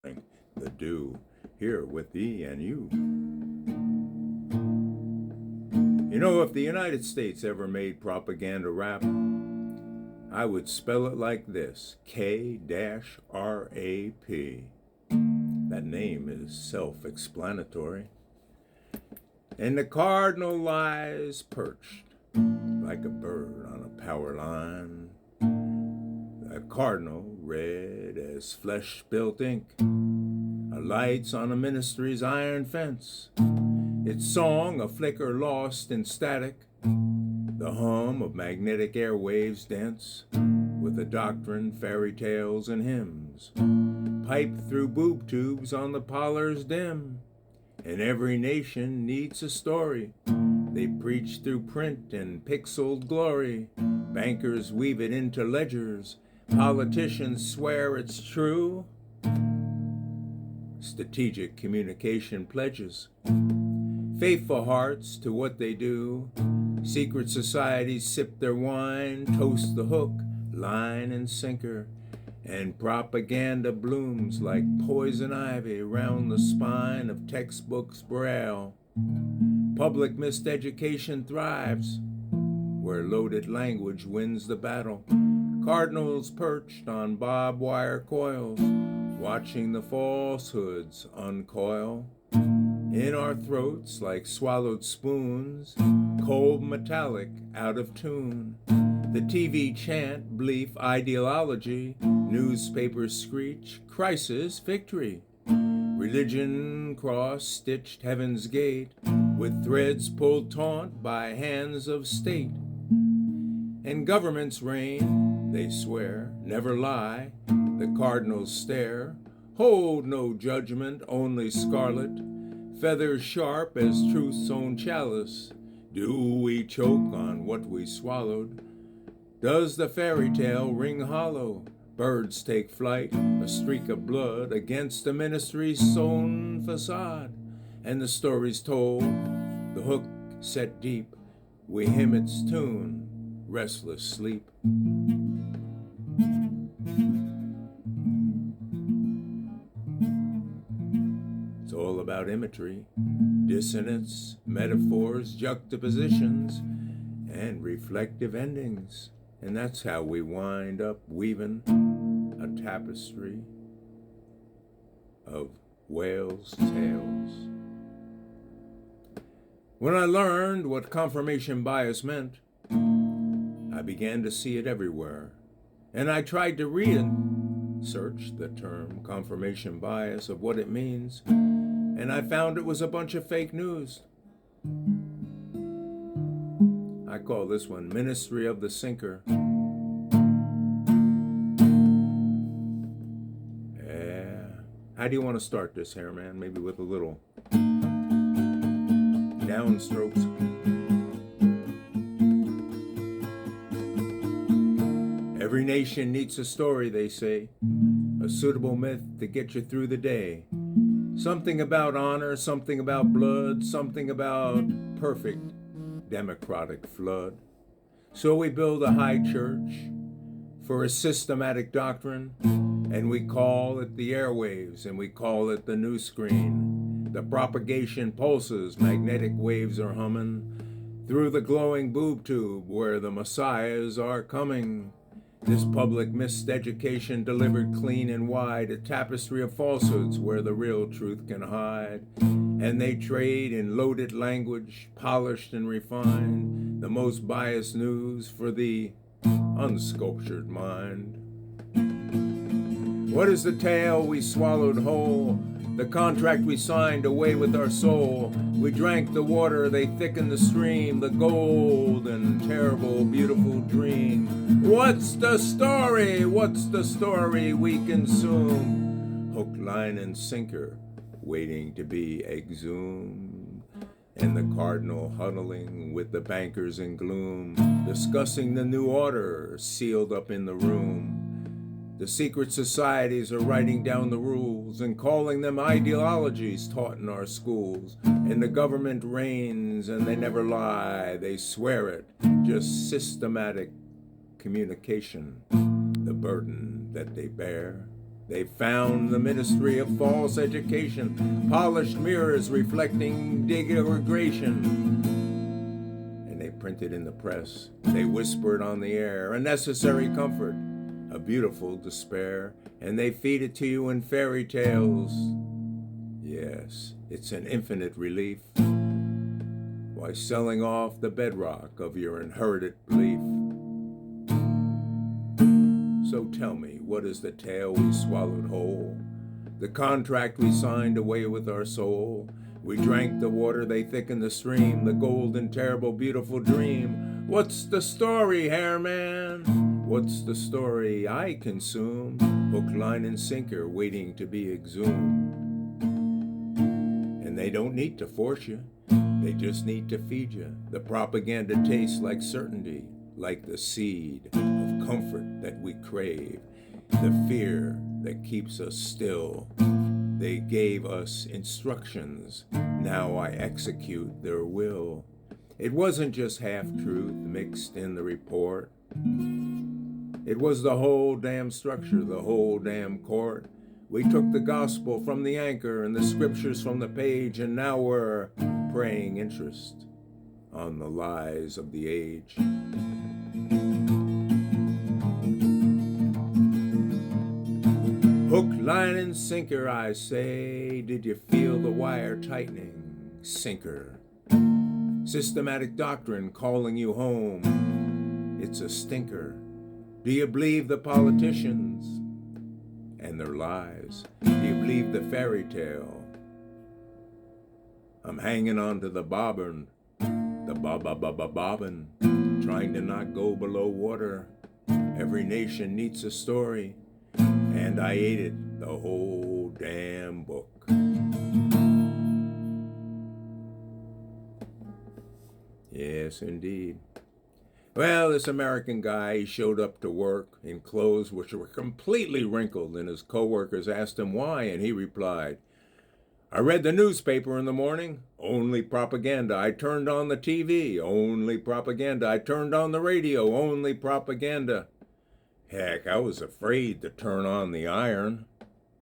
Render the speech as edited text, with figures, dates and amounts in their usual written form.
The do here with thee and you. You know, if the United States ever made propaganda rap, I would spell it like this: K-R-A-P. That name is self-explanatory. And the cardinal lies perched like a bird on a power line. A cardinal, red as flesh-spilt ink, alights on a ministry's iron fence. Its song a flicker lost in static, the hum of magnetic airwaves dense with the doctrine, fairy tales, and hymns, piped through boob tubes on the parlors dim. And every nation needs a story. They preach through print and pixeled glory. Bankers weave it into ledgers. Politicians swear it's true. Strategic communication pledges faithful hearts to what they do. Secret societies sip their wine, toast the hook, line and sinker, and propaganda blooms like poison ivy round the spine of textbooks braille. Public miseducation thrives where loaded language wins the battle. Cardinals perched on barbed wire coils, watching the falsehoods uncoil. In our throats like swallowed spoons, cold metallic out of tune. The TV chant bleaf ideology, newspapers screech crisis victory. Religion cross-stitched heaven's gate with threads pulled taut by hands of state. And governments reign, they swear, never lie. The cardinals stare, hold no judgment, only scarlet. Feathers sharp as truth's own chalice. Do we choke on what we swallowed? Does the fairy tale ring hollow? Birds take flight, a streak of blood against the ministry's sewn facade. And the story's told, the hook set deep. We hymn its tune, restless sleep. It's all about imagery, dissonance, metaphors, juxtapositions, and reflective endings. And that's how we wind up weaving a tapestry of whales' tails. When I learned what confirmation bias meant, I began to see it everywhere. And I tried to research the term confirmation bias of what it means, and I found it was a bunch of fake news. I call this one Ministry of the Sinker. Yeah. How do you want to start this here, man? Maybe with a little downstrokes. Every nation needs a story, they say, a suitable myth to get you through the day. Something about honor, something about blood, something about perfect democratic flood. So we build a high church for a systematic doctrine, and we call it the airwaves, and we call it the new screen. The propagation pulses, magnetic waves are humming through the glowing boob tube where the messiahs are coming. This public miseducation delivered clean and wide, a tapestry of falsehoods where the real truth can hide. And they trade in loaded language, polished and refined, the most biased news for the unsculptured mind. What is the tale we swallowed whole? The contract we signed away with our soul. We drank the water, they thickened the stream, the golden, terrible, beautiful dream. What's the story? What's the story we consume? Hook, line, and sinker, waiting to be exhumed. And the cardinal huddling with the bankers in gloom, discussing the new order sealed up in the room. The secret societies are writing down the rules and calling them ideologies taught in our schools. And the government reigns and they never lie, they swear it, just systematic communication, the burden that they bear. They found the ministry of false education, polished mirrors reflecting degradation. And they printed in the press, they whispered on the air, a necessary comfort, a beautiful despair, and they feed it to you in fairy tales. Yes, it's an infinite relief. Why, selling off the bedrock of your inherited belief. So tell me, what is the tale we swallowed whole? The contract we signed away with our soul? We drank the water, they thickened the stream, the golden, terrible, beautiful dream. What's the story, Hairman? What's the story I consume? Hook, line, and sinker, waiting to be exhumed. And they don't need to force you, they just need to feed you. The propaganda tastes like certainty, like the seed of comfort that we crave, the fear that keeps us still. They gave us instructions, now I execute their will. It wasn't just half-truth mixed in the report. It was the whole damn structure, the whole damn court. We took the gospel from the anchor and the scriptures from the page, and now we're praying interest on the lies of the age. Hook, line, and sinker, I say. Did you feel the wire tightening? Sinker. Systematic doctrine calling you home. It's a stinker. Do you believe the politicians and their lies? Do you believe the fairy tale? I'm hanging on to the bobbin, bobbin, trying to not go below water. Every nation needs a story, and I ate it, the whole damn book. Yes, indeed. Well, this American guy, he showed up to work in clothes which were completely wrinkled, and his coworkers asked him why, and he replied, I read the newspaper in the morning, only propaganda. I turned on the TV, only propaganda. I turned on the radio, only propaganda. Heck, I was afraid to turn on the iron.